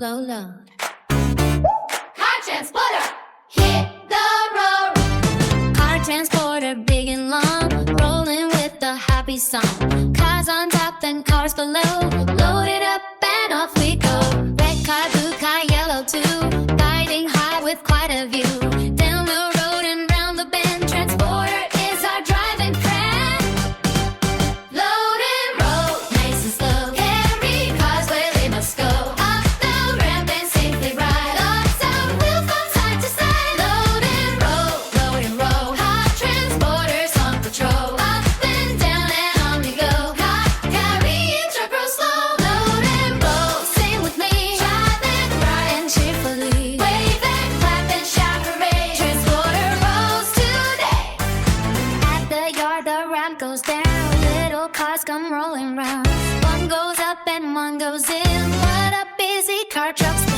low, low. Car transporter, hit the road. Car transporter, big and long, rolling with a happy song. Cars on top and cars below, loaded up and off we go. Red car, blue car, yellow too, riding high with quite a view. Down the road and round the bend, transporter is our driving friend. Load and roll, nice and slow. Carry cars where they must go. Up the ramp and safely ride. Lots of wheels from side to side. Load and roll, load and roll. Car transporters on patrol. Up and down and on we go. Car carrying truck roll slow. Load and roll, sing with me. Drive and ride And cheerfully wave and clap and shout hooray. Transporter rolls today. at the yard, the ramp goes down. Little cars come rolling round. One goes up and one goes in. What a busy car truck's